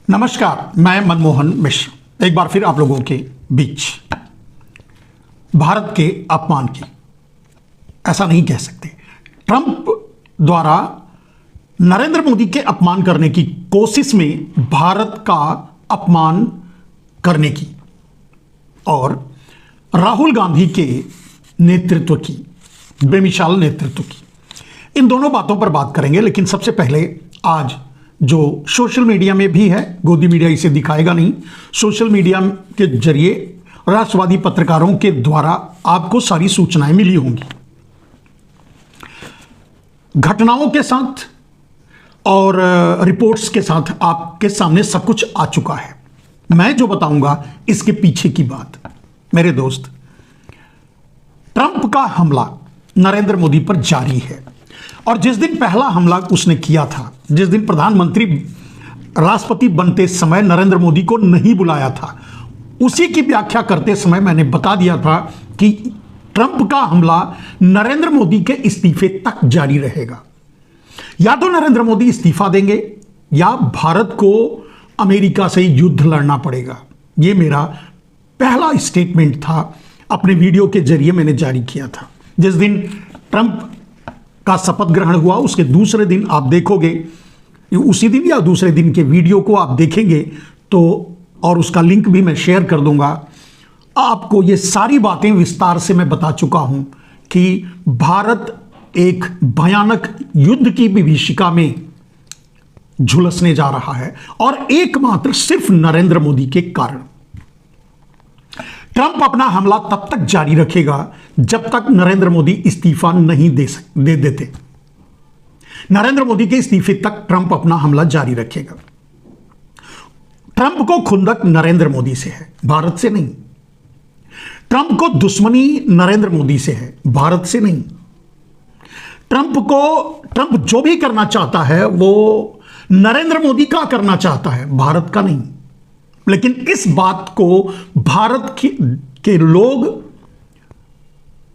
नमस्कार, मैं मनमोहन मिश्र एक बार फिर आप लोगों के बीच। भारत के अपमान की ऐसा नहीं कह सकते। ट्रंप द्वारा नरेंद्र मोदी के अपमान करने की कोशिश में भारत का अपमान करने की और राहुल गांधी के नेतृत्व की, बेमिसाल नेतृत्व की, इन दोनों बातों पर बात करेंगे। लेकिन सबसे पहले आज जो सोशल मीडिया में भी है, गोदी मीडिया इसे दिखाएगा नहीं, सोशल मीडिया के जरिए राष्ट्रवादी पत्रकारों के द्वारा आपको सारी सूचनाएं मिली होंगी। घटनाओं के साथ और रिपोर्ट्स के साथ आपके सामने सब कुछ आ चुका है। मैं जो बताऊंगा इसके पीछे की बात। मेरे दोस्त, ट्रंप का हमला नरेंद्र मोदी पर जारी है और जिस दिन पहला हमला उसने किया था, जिस दिन प्रधानमंत्री राष्ट्रपति बनते समय नरेंद्र मोदी को नहीं बुलाया था, उसी की व्याख्या करते समय मैंने बता दिया था कि ट्रंप का हमला नरेंद्र मोदी के इस्तीफे तक जारी रहेगा। या तो नरेंद्र मोदी इस्तीफा देंगे या भारत को अमेरिका से युद्ध लड़ना पड़ेगा। यह मेरा पहला स्टेटमेंट था, अपने वीडियो के जरिए मैंने जारी किया था। जिस दिन ट्रंप का शपथ ग्रहण हुआ उसके दूसरे दिन आप देखोगे, उसी दिन या दूसरे दिन के वीडियो को आप देखेंगे तो, और उसका लिंक भी मैं शेयर कर दूंगा, आपको ये सारी बातें विस्तार से मैं बता चुका हूं कि भारत एक भयानक युद्ध की विभीषिका में झुलसने जा रहा है और एकमात्र सिर्फ नरेंद्र मोदी के कारण। ट्रंप अपना हमला तब तक जारी रखेगा जब तक नरेंद्र मोदी इस्तीफा नहीं दे देते। नरेंद्र मोदी के इस्तीफे तक ट्रंप अपना हमला जारी रखेगा। ट्रंप को खुंदक नरेंद्र मोदी से है, भारत से नहीं। ट्रंप को दुश्मनी नरेंद्र मोदी से है, भारत से नहीं। ट्रंप जो भी करना चाहता है वो नरेंद्र मोदी का करना चाहता है, भारत का नहीं। लेकिन इस बात को भारत के लोग,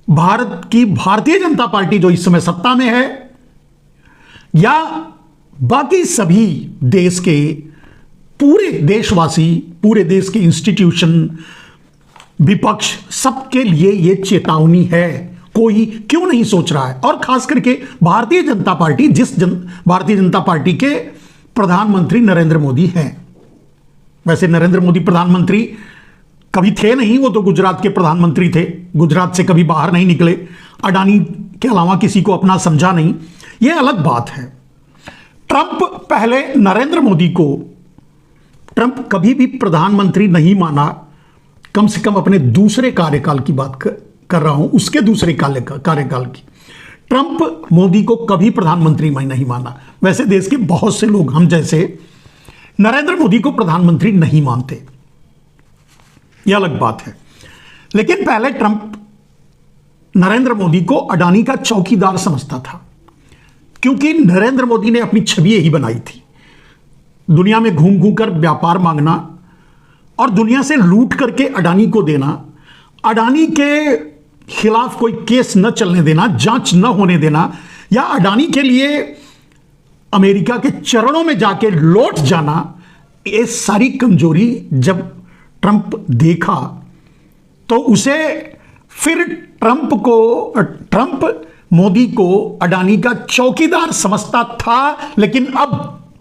भारतीय जनता पार्टी जो इस समय सत्ता में है, या बाकी सभी देश के पूरे देशवासी, पूरे देश के इंस्टीट्यूशन, विपक्ष, सबके लिए यह चेतावनी है। कोई क्यों नहीं सोच रहा है? और खास करके भारतीय जनता पार्टी, भारतीय जनता पार्टी के प्रधानमंत्री नरेंद्र मोदी हैं। वैसे नरेंद्र मोदी प्रधानमंत्री कभी थे नहीं, वो तो गुजरात के प्रधानमंत्री थे, गुजरात से कभी बाहर नहीं निकले, अडानी के अलावा किसी को अपना समझा नहीं, ये अलग बात है। ट्रंप पहले नरेंद्र मोदी को, ट्रंप कभी भी प्रधानमंत्री नहीं माना, कम से कम अपने दूसरे कार्यकाल की बात कर रहा हूं, उसके दूसरे कार्यकाल की। ट्रंप मोदी को कभी प्रधानमंत्री नहीं माना। वैसे देश के बहुत से लोग हम जैसे नरेंद्र मोदी को प्रधानमंत्री नहीं मानते, यह अलग बात है। लेकिन पहले ट्रंप नरेंद्र मोदी को अडानी का चौकीदार समझता था, क्योंकि नरेंद्र मोदी ने अपनी छवि यही बनाई थी, दुनिया में घूम घूम कर व्यापार मांगना और दुनिया से लूट करके अडानी को देना, अडानी के खिलाफ कोई केस न चलने देना, जांच न होने देना, या अडानी के लिए अमेरिका के चरणों में जाके लौट जाना। ये सारी कमजोरी जब ट्रंप देखा तो उसे फिर ट्रंप मोदी को अडानी का चौकीदार समझता था। लेकिन अब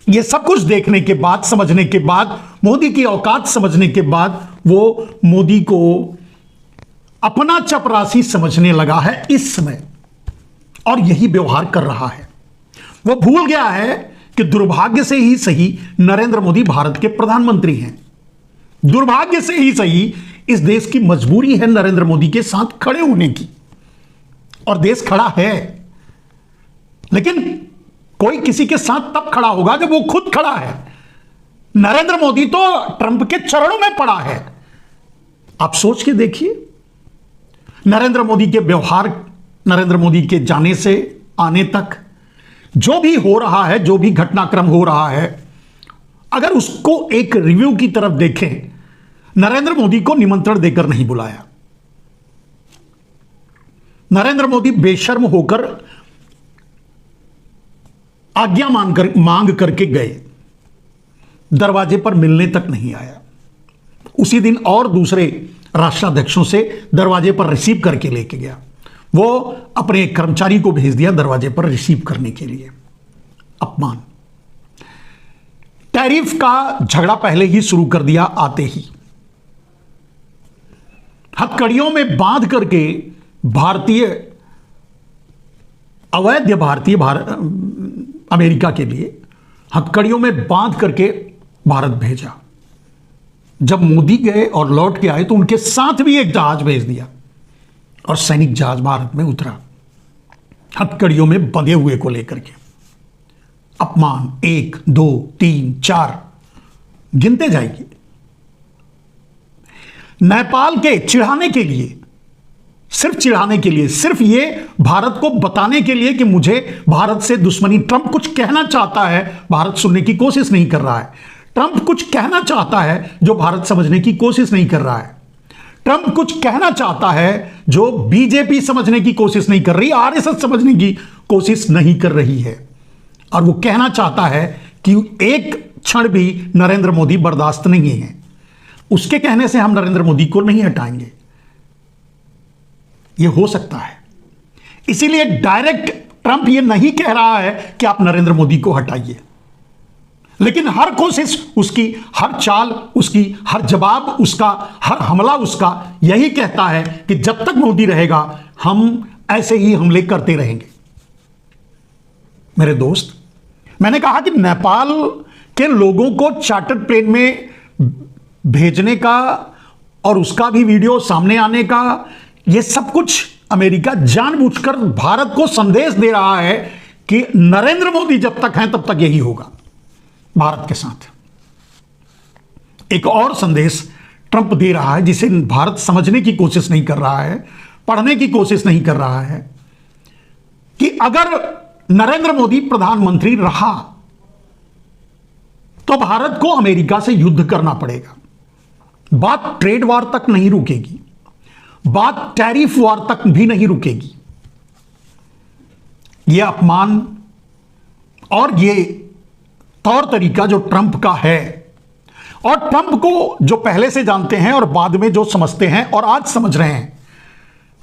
ये सब कुछ देखने के बाद, समझने के बाद, मोदी की औकात समझने के बाद, वो मोदी को अपना चपरासी समझने लगा है इस समय, और यही व्यवहार कर रहा है। वो भूल गया है कि दुर्भाग्य से ही सही नरेंद्र मोदी भारत के प्रधानमंत्री हैं। दुर्भाग्य से ही सही इस देश की मजबूरी है नरेंद्र मोदी के साथ खड़े होने की, और देश खड़ा है। लेकिन कोई किसी के साथ तब खड़ा होगा जब वो खुद खड़ा है। नरेंद्र मोदी तो ट्रंप के चरणों में पड़ा है। आप सोच के देखिए, नरेंद्र मोदी के व्यवहार, नरेंद्र मोदी के जाने से आने तक जो भी हो रहा है, जो भी घटनाक्रम हो रहा है, अगर उसको एक रिव्यू की तरफ देखें, नरेंद्र मोदी को निमंत्रण देकर नहीं बुलाया। नरेंद्र मोदी बेशर्म होकर आज्ञा मांग करके गए। दरवाजे पर मिलने तक नहीं आया। उसी दिन और दूसरे राष्ट्राध्यक्षों से दरवाजे पर रिसीव करके लेके गया। वो अपने एक कर्मचारी को भेज दिया दरवाजे पर रिसीव करने के लिए। अपमान। टैरिफ का झगड़ा पहले ही शुरू कर दिया आते ही। हथकड़ियों में बांध करके अवैध भारतीय अमेरिका के लिए हथकड़ियों में बांध करके भारत भेजा। जब मोदी गए और लौट के आए तो उनके साथ भी एक जहाज भेज दिया और सैनिक जहाज भारत में उतरा, हथकड़ियों में बंधे हुए को लेकर के। अपमान 1 2 3 4 गिनते जाएगी। नेपाल के चिढ़ाने के लिए, सिर्फ चिढ़ाने के लिए, सिर्फ ये भारत को बताने के लिए कि मुझे भारत से दुश्मनी, ट्रंप कुछ कहना चाहता है, भारत सुनने की कोशिश नहीं कर रहा है। ट्रंप कुछ कहना चाहता है जो भारत समझने की कोशिश नहीं कर रहा है। ट्रंप कुछ कहना चाहता है जो बीजेपी समझने की कोशिश नहीं कर रही, आरएसएस समझने की कोशिश नहीं कर रही है। और वो कहना चाहता है कि एक क्षण भी नरेंद्र मोदी बर्दाश्त नहीं है, उसके कहने से हम नरेंद्र मोदी को नहीं हटाएंगे। यह हो सकता है, इसीलिए डायरेक्ट ट्रंप यह नहीं कह रहा है कि आप नरेंद्र मोदी को हटाइए, लेकिन हर कोशिश उसकी, हर चाल उसकी, हर जवाब उसका, हर हमला उसका यही कहता है कि जब तक मोदी रहेगा हम ऐसे ही हमले करते रहेंगे। मेरे दोस्त, मैंने कहा कि नेपाल के लोगों को चार्टर्ड प्लेन में भेजने का और उसका भी वीडियो सामने आने का, यह सब कुछ अमेरिका जानबूझकर भारत को संदेश दे रहा है कि नरेंद्र मोदी जब तक हैं तब तक यही होगा भारत के साथ। एक और संदेश ट्रंप दे रहा है जिसे भारत समझने की कोशिश नहीं कर रहा है, पढ़ने की कोशिश नहीं कर रहा है, कि अगर नरेंद्र मोदी प्रधानमंत्री रहा तो भारत को अमेरिका से युद्ध करना पड़ेगा। बात ट्रेड वार तक नहीं रुकेगी, बात टैरिफ वार तक भी नहीं रुकेगी। यह अपमान और यह तौर तरीका जो ट्रंप का है, और ट्रंप को जो पहले से जानते हैं और बाद में जो समझते हैं और आज समझ रहे हैं,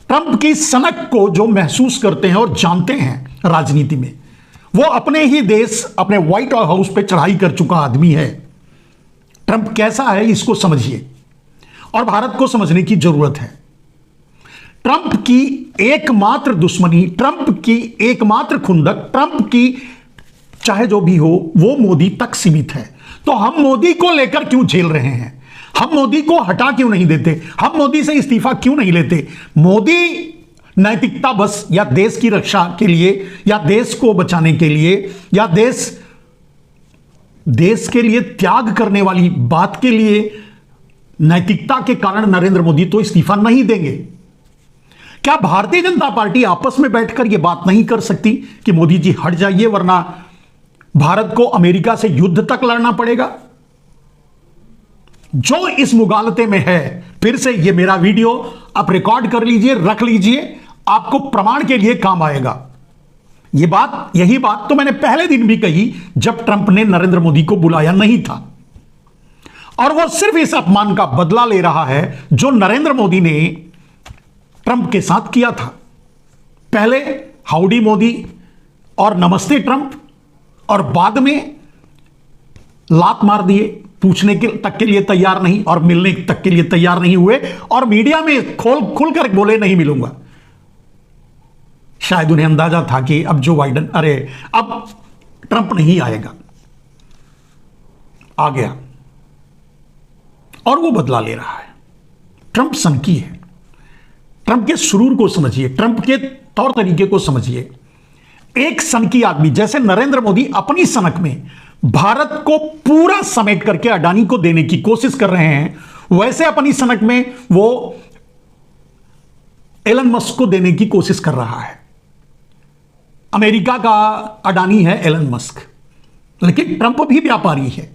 ट्रंप की सनक को जो महसूस करते हैं और जानते हैं राजनीति में, वो अपने ही देश, अपने व्हाइट हाउस पे चढ़ाई कर चुका आदमी है। ट्रंप कैसा है इसको समझिए और भारत को समझने की जरूरत है। ट्रंप की एकमात्र दुश्मनी, ट्रंप की एकमात्र खुंदक, ट्रंप की चाहे जो भी हो वो मोदी तक सीमित है। तो हम मोदी को लेकर क्यों झेल रहे हैं? हम मोदी को हटा क्यों नहीं देते? हम मोदी से इस्तीफा क्यों नहीं लेते? मोदी नैतिकता बस, या देश की रक्षा के लिए, या देश को बचाने के लिए, या देश के लिए त्याग करने वाली बात के लिए, नैतिकता के कारण नरेंद्र मोदी तो इस्तीफा नहीं देंगे। क्या भारतीय जनता पार्टी आपस में बैठकर यह बात नहीं कर सकती कि मोदी जी हट जाइए वरना भारत को अमेरिका से युद्ध तक लड़ना पड़ेगा? जो इस मुगालते में है, फिर से यह मेरा वीडियो आप रिकॉर्ड कर लीजिए, रख लीजिए, आपको प्रमाण के लिए काम आएगा। यही बात तो मैंने पहले दिन भी कही जब ट्रंप ने नरेंद्र मोदी को बुलाया नहीं था, और वो सिर्फ इस अपमान का बदला ले रहा है जो नरेंद्र मोदी ने ट्रंप के साथ किया था। पहले हाउडी मोदी और नमस्ते ट्रंप, और बाद में लात मार दिए, पूछने के तक के लिए तैयार नहीं और मिलने तक के लिए तैयार नहीं हुए, और मीडिया में खुलकर बोले नहीं मिलूंगा। शायद उन्हें अंदाजा था कि अब जो बाइडेन, अब ट्रंप नहीं आएगा। आ गया और वो बदला ले रहा है। ट्रंप सनकी है। ट्रंप के सुरूर को समझिए, ट्रंप के तौर तरीके को समझिए। एक सनकी आदमी जैसे नरेंद्र मोदी अपनी सनक में भारत को पूरा समेट करके अडानी को देने की कोशिश कर रहे हैं, वैसे अपनी सनक में वो एलन मस्क को देने की कोशिश कर रहा है। अमेरिका का अडानी है एलन मस्क, लेकिन ट्रंप भी व्यापारी है।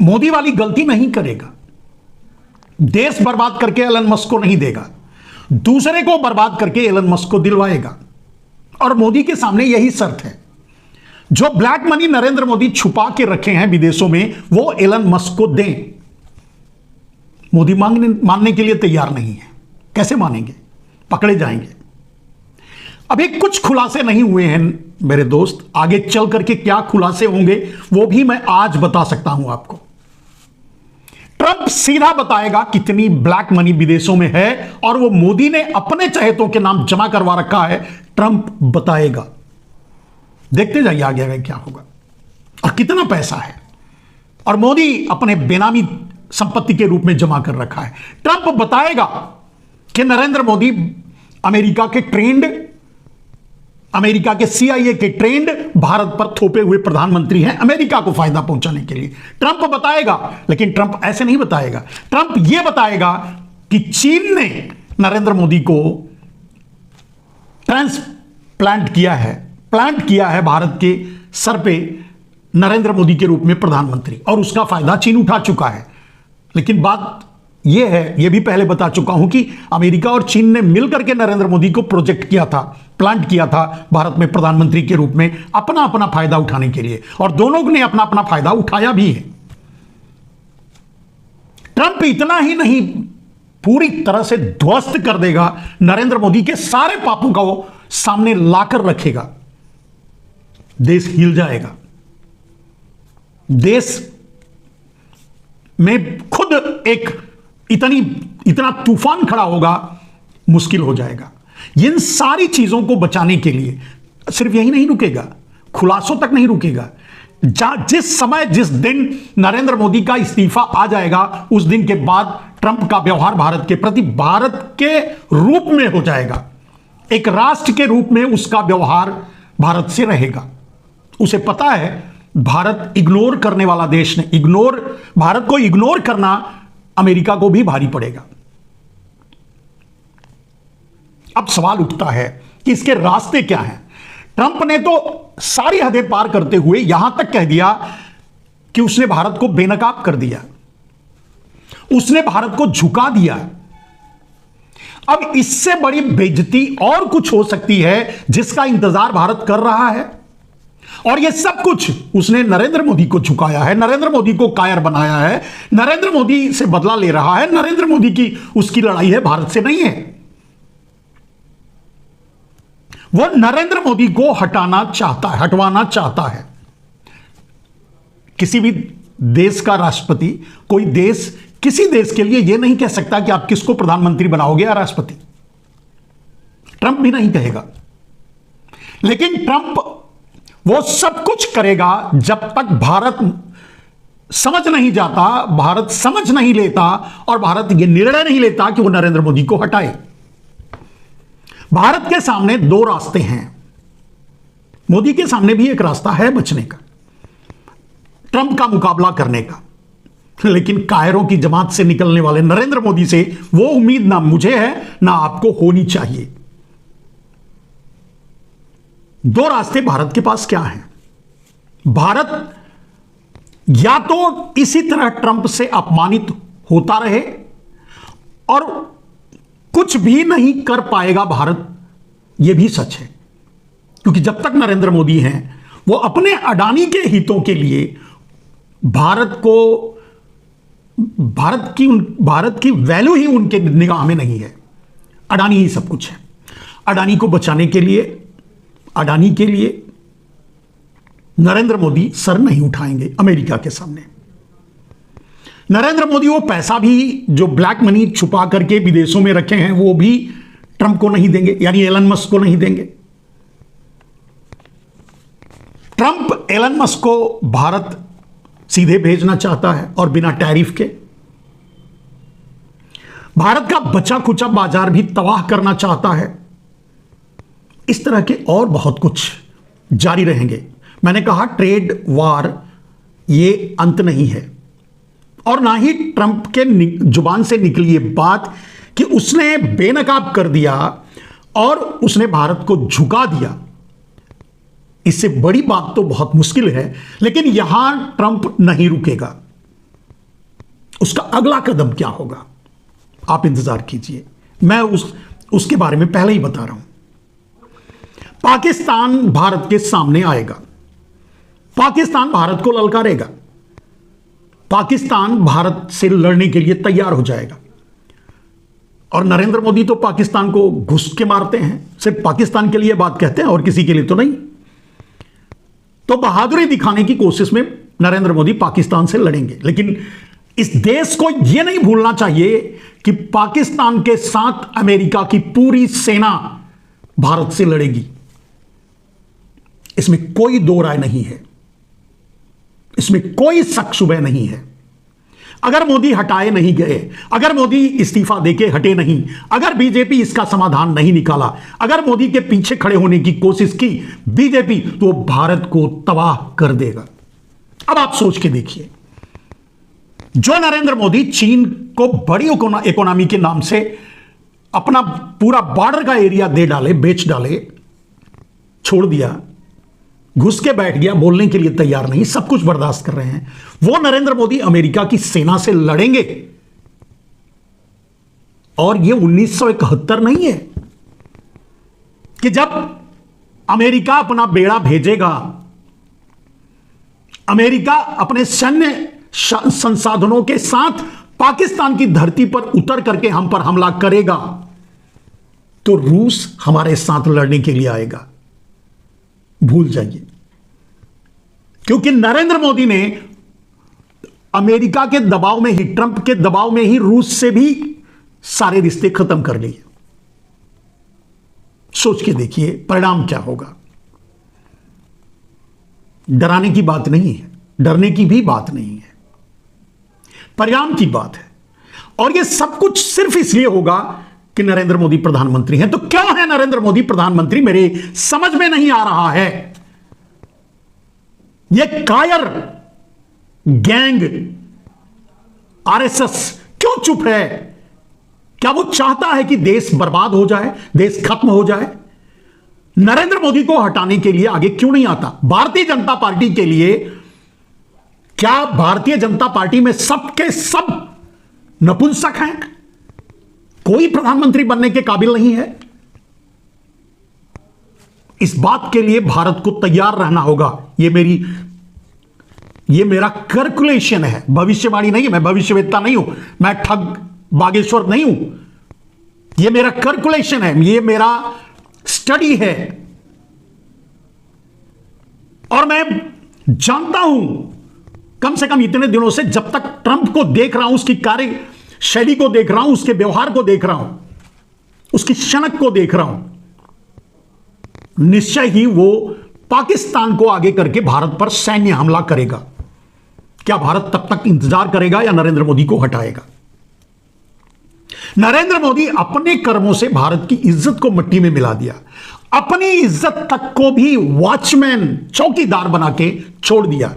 मोदी वाली गलती नहीं करेगा, देश बर्बाद करके एलन मस्क को नहीं देगा, दूसरे को बर्बाद करके एलन मस्क को दिलवाएगा, और मोदी के सामने यही शर्त है। जो ब्लैक मनी नरेंद्र मोदी छुपा के रखे हैं विदेशों में, वो एलन मस्क को दें। मोदी मानने के लिए तैयार नहीं है। कैसे मानेंगे? पकड़े जाएंगे। अभी कुछ खुलासे नहीं हुए हैं मेरे दोस्त, आगे चल करके क्या खुलासे होंगे वो भी मैं आज बता सकता हूं आपको। ट्रंप सीधा बताएगा कितनी ब्लैक मनी विदेशों में है, और वो मोदी ने अपने चहेतों के नाम जमा करवा रखा है। ट्रंप बताएगा, देखते जाइए आगे आगे क्या होगा और कितना पैसा है, और मोदी अपने बेनामी संपत्ति के रूप में जमा कर रखा है। ट्रंप बताएगा कि नरेंद्र मोदी अमेरिका के CIA के ट्रेंड भारत पर थोपे हुए प्रधानमंत्री हैं, अमेरिका को फायदा पहुंचाने के लिए। ट्रंप बताएगा, लेकिन ट्रंप ऐसे नहीं बताएगा। ट्रंप यह बताएगा कि चीन ने नरेंद्र मोदी को प्लांट किया है भारत के सर पे नरेंद्र मोदी के रूप में प्रधानमंत्री, और उसका फायदा चीन उठा चुका है। लेकिन बात यह है, यह भी पहले बता चुका हूं कि अमेरिका और चीन ने मिलकर के नरेंद्र मोदी को प्लांट किया था भारत में प्रधानमंत्री के रूप में, अपना अपना फायदा उठाने के लिए, और दोनों ने अपना अपना फायदा उठाया भी है। ट्रंप इतना ही नहीं, पूरी तरह से ध्वस्त कर देगा नरेंद्र मोदी के सारे पापों का, वो सामने लाकर रखेगा। देश हिल जाएगा, देश में खुद एक इतना तूफान खड़ा होगा, मुश्किल हो जाएगा। इन सारी चीजों को बचाने के लिए सिर्फ यही नहीं रुकेगा, खुलासों तक नहीं रुकेगा। जिस दिन नरेंद्र मोदी का इस्तीफा आ जाएगा, उस दिन के बाद ट्रंप का व्यवहार भारत के प्रति भारत के रूप में हो जाएगा। एक राष्ट्र के रूप में उसका व्यवहार भारत से रहेगा। उसे पता है भारत इग्नोर करने वाला देश ने, भारत को इग्नोर करना अमेरिका को भी भारी पड़ेगा। अब सवाल उठता है कि इसके रास्ते क्या हैं। ट्रंप ने तो सारी हदें पार करते हुए यहां तक कह दिया कि उसने भारत को बेनकाब कर दिया, उसने भारत को झुका दिया। अब इससे बड़ी बेइज्जती और कुछ हो सकती है जिसका इंतजार भारत कर रहा है, और यह सब कुछ उसने नरेंद्र मोदी को झुकाया है, नरेंद्र मोदी को कायर बनाया है, नरेंद्र मोदी से बदला ले रहा है। नरेंद्र मोदी की उसकी लड़ाई है, भारत से नहीं है। वो नरेंद्र मोदी को हटवाना चाहता है। किसी भी देश का राष्ट्रपति, कोई देश किसी देश के लिए यह नहीं कह सकता कि आप किसको प्रधानमंत्री बनाओगे या राष्ट्रपति। ट्रंप भी नहीं कहेगा। लेकिन ट्रंप वो सब कुछ करेगा जब तक भारत समझ नहीं जाता, भारत समझ नहीं लेता, और भारत यह निर्णय नहीं लेता कि वो नरेंद्र मोदी को हटाए। भारत के सामने दो रास्ते हैं, मोदी के सामने भी एक रास्ता है बचने का, ट्रंप का मुकाबला करने का। लेकिन कायरों की जमात से निकलने वाले नरेंद्र मोदी से वो उम्मीद ना मुझे है ना आपको होनी चाहिए। दो रास्ते भारत के पास क्या हैं? भारत या तो इसी तरह ट्रंप से अपमानित होता रहे और कुछ भी नहीं कर पाएगा भारत, यह भी सच है, क्योंकि जब तक नरेंद्र मोदी हैं वो अपने अडानी के हितों के लिए भारत की वैल्यू ही उनके निगाह में नहीं है। अडानी ही सब कुछ है। अडानी को बचाने के लिए, अडानी के लिए नरेंद्र मोदी सर नहीं उठाएंगे अमेरिका के सामने। नरेंद्र मोदी वो पैसा भी जो ब्लैक मनी छुपा करके विदेशों में रखे हैं वो भी ट्रंप को नहीं देंगे, यानी एलन मस्क को नहीं देंगे। ट्रंप एलन मस्क को भारत सीधे भेजना चाहता है और बिना टैरिफ के। भारत का बचा खुचा बाजार भी तबाह करना चाहता है। इस तरह के और बहुत कुछ जारी रहेंगे। मैंने कहा ट्रेड वार ये अंत नहीं है, और ना ही ट्रंप के जुबान से निकली ये बात कि उसने बेनकाब कर दिया और उसने भारत को झुका दिया। इससे बड़ी बात तो बहुत मुश्किल है, लेकिन यहां ट्रंप नहीं रुकेगा। उसका अगला कदम क्या होगा आप इंतजार कीजिए, मैं उसके बारे में पहले ही बता रहा हूं। पाकिस्तान भारत के सामने आएगा। पाकिस्तान भारत को ललकारेगा, पाकिस्तान भारत से लड़ने के लिए तैयार हो जाएगा। और नरेंद्र मोदी तो पाकिस्तान को घुस के मारते हैं, सिर्फ पाकिस्तान के लिए बात कहते हैं और किसी के लिए तो नहीं। तो बहादुरी दिखाने की कोशिश में नरेंद्र मोदी पाकिस्तान से लड़ेंगे, लेकिन इस देश को यह नहीं भूलना चाहिए कि पाकिस्तान के साथ अमेरिका की पूरी सेना भारत से लड़ेगी। इसमें कोई दो राय नहीं है, इसमें कोई शक शुबह नहीं है। अगर मोदी हटाए नहीं गए, अगर मोदी इस्तीफा देके हटे नहीं, अगर बीजेपी इसका समाधान नहीं निकाला, अगर मोदी के पीछे खड़े होने की कोशिश की बीजेपी, तो भारत को तबाह कर देगा। अब आप सोच के देखिए, जो नरेंद्र मोदी चीन को बड़ी इकोनॉमी के नाम से अपना पूरा बॉर्डर का एरिया दे डाले, बेच डाले, छोड़ दिया, घुस के बैठ गया, बोलने के लिए तैयार नहीं, सब कुछ बर्दाश्त कर रहे हैं, वो नरेंद्र मोदी अमेरिका की सेना से लड़ेंगे। और ये 1971 नहीं है कि जब अमेरिका अपना बेड़ा भेजेगा, अमेरिका अपने सैन्य संसाधनों के साथ पाकिस्तान की धरती पर उतर करके हम पर हमला करेगा, तो रूस हमारे साथ लड़ने के लिए आएगा। भूल जाइए, क्योंकि नरेंद्र मोदी ने अमेरिका के दबाव में ही, ट्रंप के दबाव में ही रूस से भी सारे रिश्ते खत्म कर लिए। सोच के देखिए परिणाम क्या होगा। डराने की बात नहीं है, डरने की भी बात नहीं है, परिणाम की बात है। और यह सब कुछ सिर्फ इसलिए होगा कि नरेंद्र मोदी प्रधानमंत्री हैं। तो क्यों है नरेंद्र मोदी प्रधानमंत्री, मेरे समझ में नहीं आ रहा है। यह कायर गैंग आरएसएस क्यों चुप है? क्या वो चाहता है कि देश बर्बाद हो जाए, देश खत्म हो जाए? नरेंद्र मोदी को हटाने के लिए आगे क्यों नहीं आता? भारतीय जनता पार्टी के लिए, क्या भारतीय जनता पार्टी में सबके सब नपुंसक हैं? कोई प्रधानमंत्री बनने के काबिल नहीं है? इस बात के लिए भारत को तैयार रहना होगा। ये मेरा कैलकुलेशन है, भविष्यवाणी नहीं है। मैं भविष्यवेत्ता नहीं हूं, मैं ठग बागेश्वर नहीं हूं। यह मेरा कैलकुलेशन है, यह मेरा स्टडी है। और मैं जानता हूं, कम से कम इतने दिनों से, जब तक ट्रंप को देख रहा हूं, उसकी कार्य शैली को देख रहा हूं, उसके व्यवहार को देख रहा हूं, उसकी शनक को देख रहा हूं, निश्चय ही वो पाकिस्तान को आगे करके भारत पर सैन्य हमला करेगा। क्या भारत तब तक इंतजार करेगा या नरेंद्र मोदी को हटाएगा? नरेंद्र मोदी अपने कर्मों से भारत की इज्जत को मिट्टी में मिला दिया, अपनी इज्जत तक को भी वॉचमैन, चौकीदार बना के छोड़ दिया।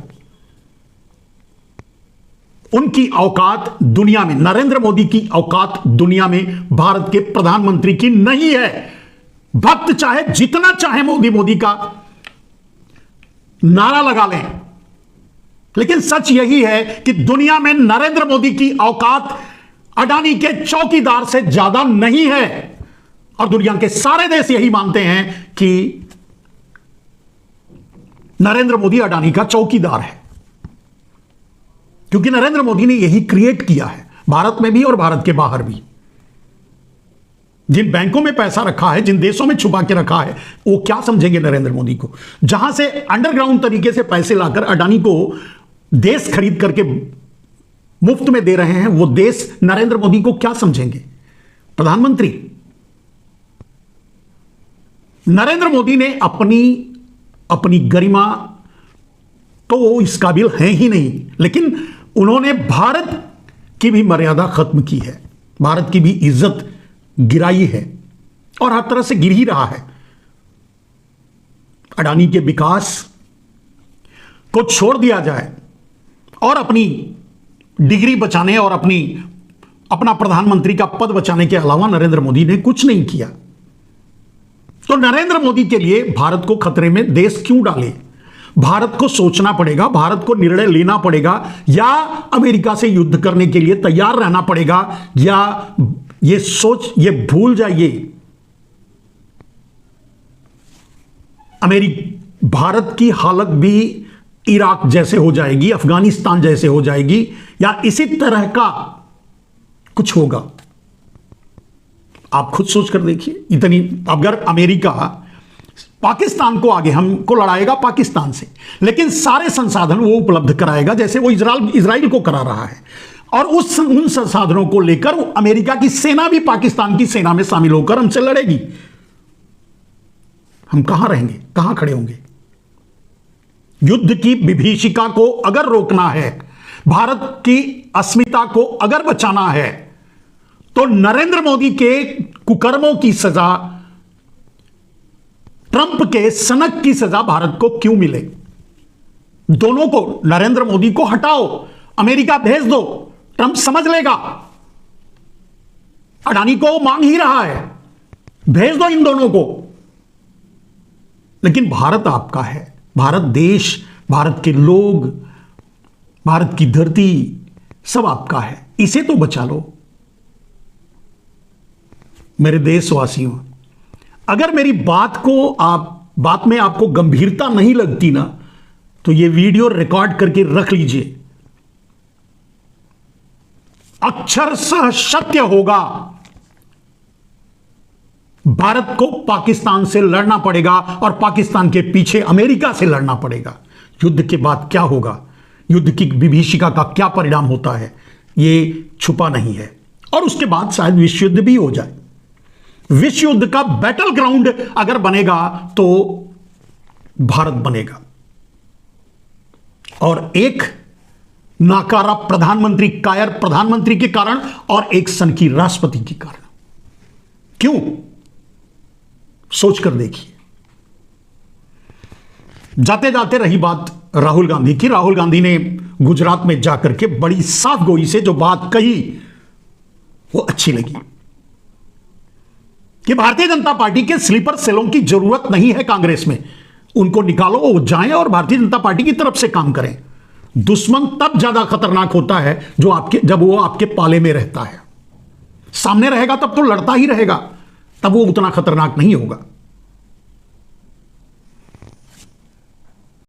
उनकी औकात दुनिया में, नरेंद्र मोदी की औकात दुनिया में भारत के प्रधानमंत्री की नहीं है। भक्त चाहे जितना चाहे मोदी का नारा लगा लें, लेकिन सच यही है कि दुनिया में नरेंद्र मोदी की औकात अडानी के चौकीदार से ज्यादा नहीं है। और दुनिया के सारे देश यही मानते हैं कि नरेंद्र मोदी अडानी का चौकीदार है, क्योंकि नरेंद्र मोदी ने यही क्रिएट किया है, भारत में भी और भारत के बाहर भी। जिन बैंकों में पैसा रखा है, जिन देशों में छुपा के रखा है, वो क्या समझेंगे नरेंद्र मोदी को? जहां से अंडरग्राउंड तरीके से पैसे लाकर अडानी को देश खरीद करके मुफ्त में दे रहे हैं, वो देश नरेंद्र मोदी को क्या समझेंगे? प्रधानमंत्री नरेंद्र मोदी ने अपनी गरिमा तो वो इस काबिल है ही नहीं, लेकिन उन्होंने भारत की भी मर्यादा खत्म की है, भारत की भी इज्जत गिराई है और हर तरह से गिर ही रहा है। अडानी के विकास को छोड़ दिया जाए और अपनी डिग्री बचाने और अपना प्रधानमंत्री का पद बचाने के अलावा नरेंद्र मोदी ने कुछ नहीं किया। तो नरेंद्र मोदी के लिए भारत को खतरे में देश क्यों डाले? भारत को सोचना पड़ेगा, भारत को निर्णय लेना पड़ेगा, या अमेरिका से युद्ध करने के लिए तैयार रहना पड़ेगा, या ये भूल जाइए, भारत की हालत भी इराक जैसे हो जाएगी, अफगानिस्तान जैसे हो जाएगी, या इसी तरह का कुछ होगा। आप खुद सोच कर देखिए। इतनी अगर अमेरिका पाकिस्तान को आगे हमको लड़ाएगा पाकिस्तान से, लेकिन सारे संसाधन वो उपलब्ध कराएगा जैसे वो इजराइल को करा रहा है, और उन संसाधनों को लेकर अमेरिका की सेना भी पाकिस्तान की सेना में शामिल होकर हमसे लड़ेगी। हम कहां रहेंगे, कहां खड़े होंगे? युद्ध की विभीषिका को अगर रोकना है, भारत की अस्मिता को अगर बचाना है, तो नरेंद्र मोदी के कुकर्मों की सजा, ट्रंप के सनक की सजा भारत को क्यों मिले? दोनों को, नरेंद्र मोदी को हटाओ, अमेरिका भेज दो, ट्रंप समझ लेगा। अडानी को मांग ही रहा है, भेज दो इन दोनों को। लेकिन भारत आपका है, भारत देश, भारत के लोग, भारत की धरती सब आपका है, इसे तो बचा लो। मेरे देशवासियों, अगर मेरी बात में आपको गंभीरता नहीं लगती ना, तो यह वीडियो रिकॉर्ड करके रख लीजिए। अक्षरशः सत्य होगा, भारत को पाकिस्तान से लड़ना पड़ेगा और पाकिस्तान के पीछे अमेरिका से लड़ना पड़ेगा। युद्ध के बाद क्या होगा, युद्ध की विभीषिका का क्या परिणाम होता है, यह छुपा नहीं है। और उसके बाद शायद विश्व युद्ध भी हो जाए। विश्व युद्ध का बैटल ग्राउंड अगर बनेगा तो भारत बनेगा, और एक नाकारा प्रधानमंत्री, कायर प्रधानमंत्री के कारण, और एक सनकी राष्ट्रपति के कारण। क्यों? सोचकर देखिए। जाते जाते रही बात राहुल गांधी की। राहुल गांधी ने गुजरात में जाकर के बड़ी साफ गोई से जो बात कही वो अच्छी लगी कि भारतीय जनता पार्टी के स्लीपर सेलों की जरूरत नहीं है कांग्रेस में, उनको निकालो, वो जाएं और भारतीय जनता पार्टी की तरफ से काम करें। दुश्मन तब ज्यादा खतरनाक होता है जब वो आपके पाले में रहता है। सामने रहेगा तब तो लड़ता ही रहेगा, तब वो उतना खतरनाक नहीं होगा।